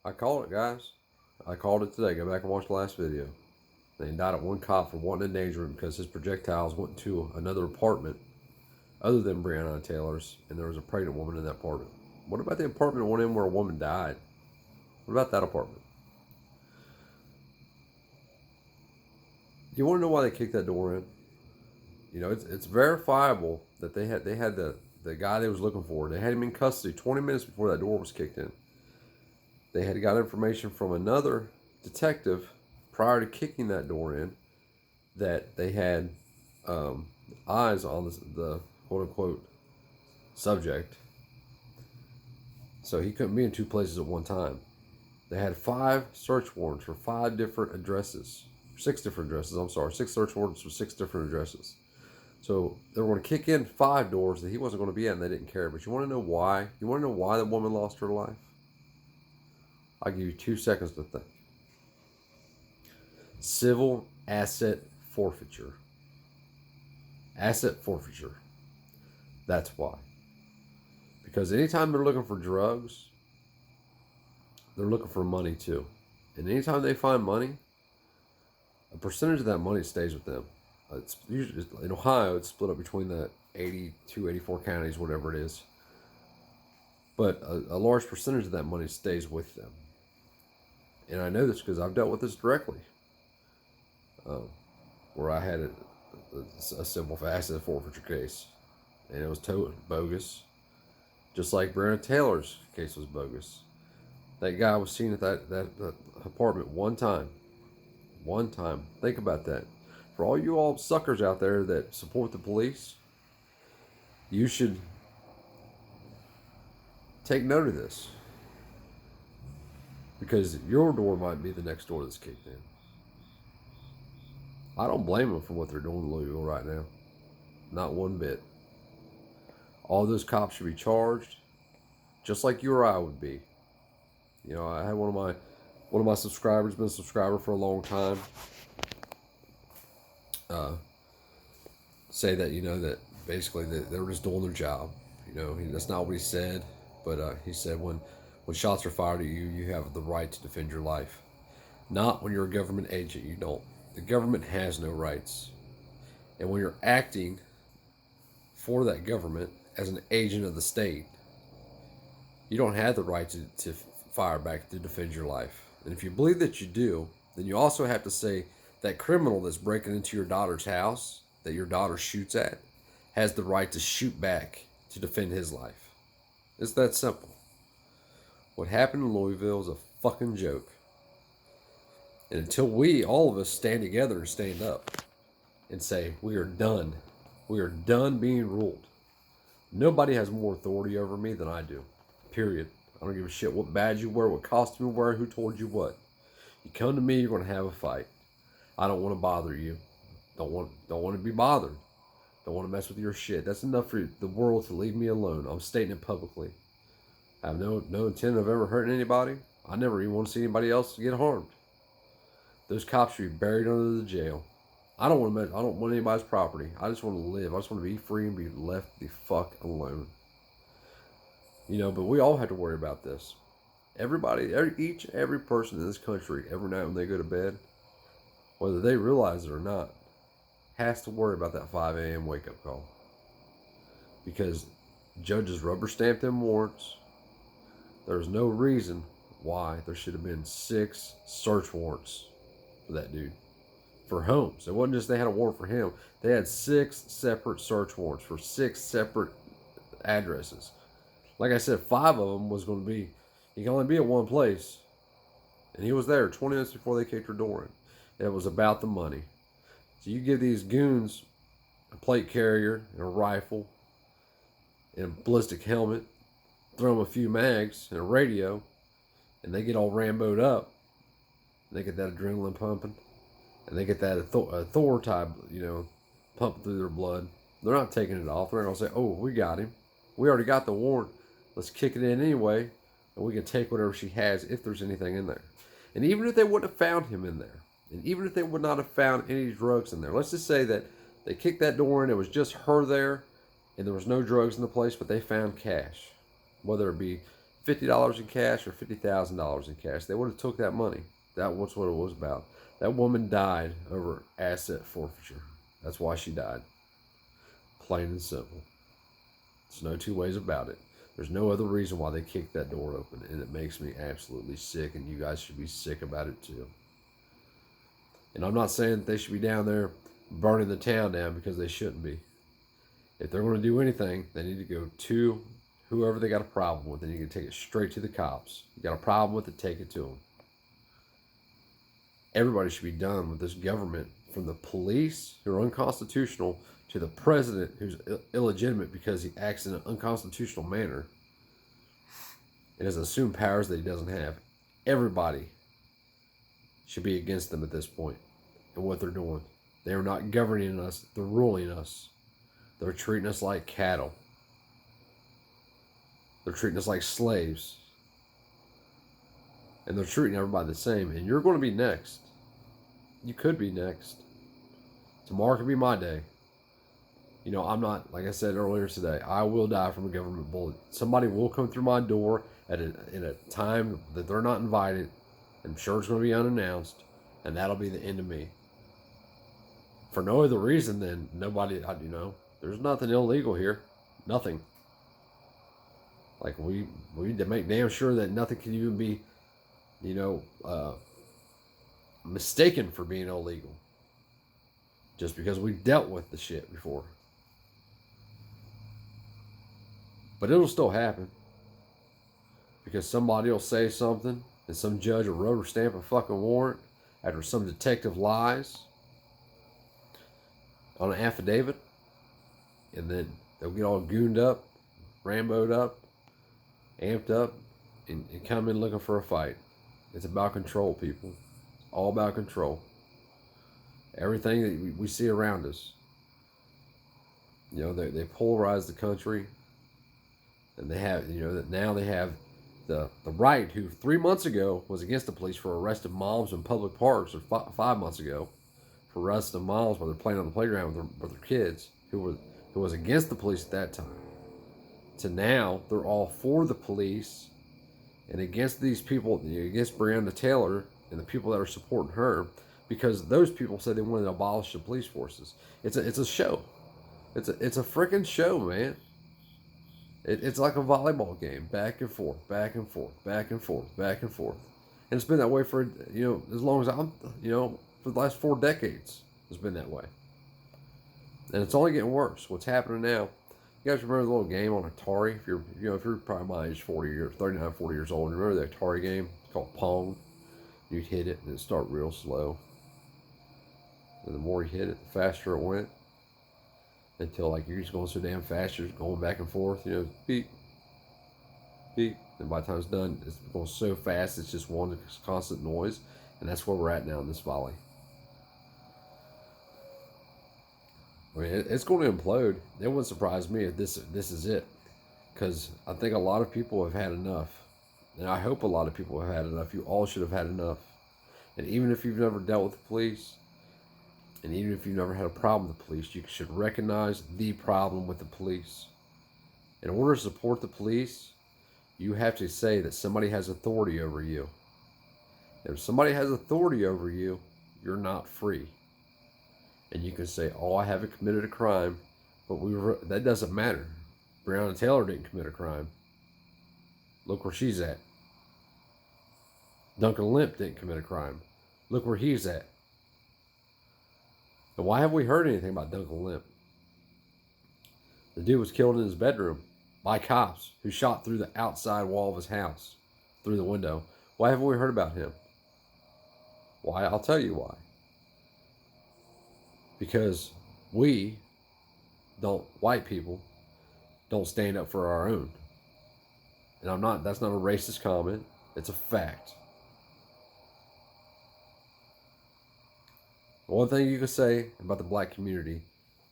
I called it, guys. I called it today. Go back and watch the last video. They indicted one cop for wanting to endanger him because his projectiles went to another apartment other than Breonna Taylor's, and there was a pregnant woman in that apartment. What about the apartment one in where a woman died? What about that apartment? You want to know why they kicked that door in? You know, it's verifiable that they had the guy they was looking for. They had him in custody 20 minutes before that door was kicked in. They had got information from another detective prior to kicking that door in that they had eyes on the quote unquote subject. So he couldn't be in two places at one time. They had 5 search warrants for 5 different addresses. 6 different addresses, I'm sorry. 6 search warrants for 6 different addresses. So they were going to kick in 5 doors that he wasn't going to be at and they didn't care. But you want to know why? You want to know why the woman lost her life? I'll give you 2 seconds to think. Civil asset forfeiture. Asset forfeiture. That's why. Because anytime they're looking for drugs, they're looking for money too. And anytime they find money, a percentage of that money stays with them. It's usually in Ohio, it's split up between the 82, 84 counties, whatever it is. But a large percentage of that money stays with them. And I know this because I've dealt with this directly. Where I had a simple asset forfeiture case. And it was totally bogus. Just like Breonna Taylor's case was bogus. That guy was seen at that apartment one time. One time. Think about that. For all you all suckers out there that support the police, you should take note of this. Because your door might be the next door that's kicked in. I don't blame them for what they're doing in Louisville right now. Not one bit. All those cops should be charged, just like you or I would be. You know, I had one of my subscribers, been a subscriber for a long time, say that, you know, that basically that they were just doing their job. You know, that's not what he said, but he said when shots are fired at you, you have the right to defend your life. Not when you're a government agent, you don't. The government has no rights. And when you're acting for that government as an agent of the state, you don't have the right to fire back to defend your life. And if you believe that you do, then you also have to say that criminal that's breaking into your daughter's house that your daughter shoots at has the right to shoot back to defend his life. It's that simple. What happened in Louisville is a fucking joke. And until we, all of us, stand together and stand up and say, we are done. We are done being ruled. Nobody has more authority over me than I do. Period. I don't give a shit what badge you wear, what costume you wear, who told you what. You come to me, you're going to have a fight. I don't want to bother you. Don't want to be bothered. Don't want to mess with your shit. That's enough for the world to leave me alone. I'm stating it publicly. I have no intent of ever hurting anybody. I never even want to see anybody else get harmed. Those cops should be buried under the jail. I don't want anybody's property. I just want to live. I just want to be free and be left the fuck alone. You know, but we all have to worry about this. Everybody, every person in this country, every night when they go to bed, whether they realize it or not, has to worry about that 5 a.m. wake up call. Because judges rubber stamped them warrants. There's no reason why there should have been 6 search warrants for that dude. For homes. It wasn't just they had a warrant for him. They had 6 separate search warrants for 6 separate addresses. Like I said, 5 of them was going to be, he can only be at one place. And he was there 20 minutes before they kicked her door in. It was about the money. So you give these goons a plate carrier and a rifle and a ballistic helmet, throw them a few mags and a radio, and they get all Rambo'd up. They get that adrenaline pumping. And they get that Thor type, you know, pumping through their blood. They're not taking it off. They're going to say, oh, we got him. We already got the warrant. Let's kick it in anyway, and we can take whatever she has if there's anything in there. And even if they wouldn't have found him in there, and even if they would not have found any drugs in there, let's just say that they kicked that door in, it was just her there, and there was no drugs in the place, but they found cash. Whether it be $50 in cash or $50,000 in cash. They would have took that money. That was what it was about. That woman died over asset forfeiture. That's why she died. Plain and simple. There's no two ways about it. There's no other reason why they kicked that door open, and it makes me absolutely sick, and you guys should be sick about it too. And I'm not saying that they should be down there burning the town down, because they shouldn't be. If they're going to do anything, they need to go to whoever they got a problem with, and you can take it straight to the cops. You got a problem with it, take it to them. Everybody should be done with this government, from the police, who are unconstitutional, to the president, who's illegitimate because he acts in an unconstitutional manner and has assumed powers that he doesn't have. Everybody should be against them at this point and what they're doing. They are not governing us, they're ruling us. They're treating us like cattle. They're treating us like slaves. And they're treating everybody the same. And you're going to be next. You could be next. Tomorrow could be my day. You know, I'm not, like I said earlier today, I will die from a government bullet. Somebody will come through my door in a time that they're not invited. I'm sure it's going to be unannounced. And that'll be the end of me. For no other reason than nobody, you know, there's nothing illegal here. Nothing. Like, we need to make damn sure that nothing can even be, you know, mistaken for being illegal. Just because we dealt with the shit before. But it'll still happen. Because somebody will say something, and some judge will rubber stamp a fucking warrant after some detective lies on an affidavit, and then they'll get all gooned up, Rambo'd up, amped up, and come in looking for a fight. It's about control, people. It's all about control. Everything that we see around us. You know, they polarize the country, and they have, you know, that now they have the right, who 3 months ago was against the police for arresting moms in public parks, or 5 months ago for arresting moms while they're playing on the playground with their kids, who was against the police at that time, to now they're all for the police and against these people, against Breonna Taylor and the people that are supporting her, because those people said they wanted to abolish the police forces. It's a show. It's a freaking show, man. It's like a volleyball game, back and forth, back and forth, back and forth, back and forth, and it's been that way for, you know, as long as I'm, you know, for the last 4 decades. It's been that way, and it's only getting worse. What's happening now? You guys remember the little game on Atari? If you're probably my age, 39, 40 years old, remember the Atari game? It's called Pong. You'd hit it and it'd start real slow. And the more you hit it, the faster it went. Until, like, you're just going so damn fast, you're just going back and forth, you know, beep, beep. And by the time it's done, it's going so fast, it's just one constant noise. And that's where we're at now in this volley. I mean, it's going to implode. It wouldn't surprise me if this is it. Because I think a lot of people have had enough. And I hope a lot of people have had enough. You all should have had enough. And even if you've never dealt with the police, and even if you've never had a problem with the police, you should recognize the problem with the police. In order to support the police, you have to say that somebody has authority over you. If somebody has authority over you, you're not free. And you can say, oh, I haven't committed a crime, but that doesn't matter. Breonna Taylor didn't commit a crime. Look where she's at. Duncan Lemp didn't commit a crime. Look where he's at. And why have we heard anything about Duncan Lemp? The dude was killed in his bedroom by cops who shot through the outside wall of his house, through the window. Why haven't we heard about him? Why? I'll tell you why. Because white people, don't stand up for our own. And that's not a racist comment. It's a fact. One thing you can say about the black community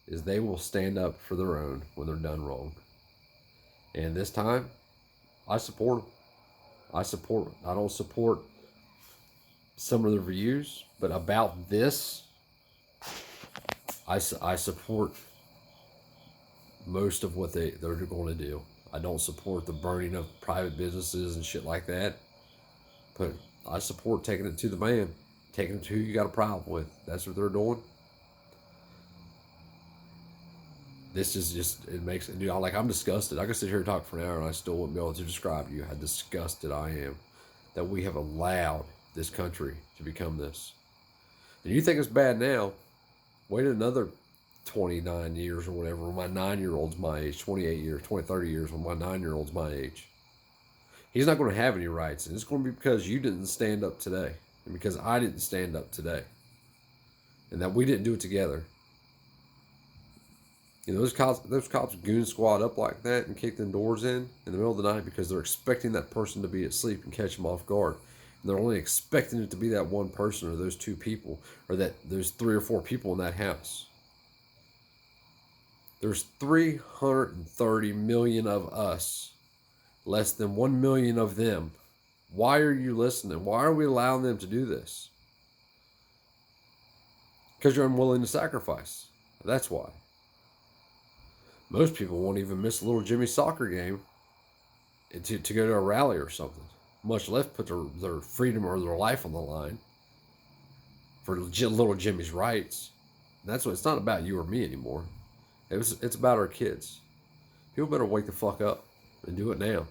is they will stand up for their own when they're done wrong. And this time, I support them. I don't support some of their views, but about this, I support most of what they're going to do. I don't support the burning of private businesses and shit like that. But I support taking it to the man, taking it to who you got a problem with. That's what they're doing. This is just, it makes it, dude, I'm disgusted. I could sit here and talk for an hour and I still wouldn't be able to describe to you how disgusted I am that we have allowed this country to become this. And you think it's bad now, wait another 29 years or whatever when my 9-year-old's my age, 28 years, 20, 30 years when my 9-year-old's my age. He's not going to have any rights. And it's going to be because you didn't stand up today. And because I didn't stand up today. And that we didn't do it together. You know, those cops goon squad up like that and kick them doors in the middle of the night because they're expecting that person to be asleep and catch them off guard. And they're only expecting it to be that one person or those two people or that there's 3 or 4 people in that house. There's 330 million of us, less than 1 million of them. Why are you listening? Why are we allowing them to do this? Because you're unwilling to sacrifice. That's why. Most people won't even miss a little Jimmy's soccer game to go to a rally or something, much less put their freedom or their life on the line for little Jimmy's rights. And that's what it's not about you or me anymore. It's about our kids. People better wake the fuck up and do it now.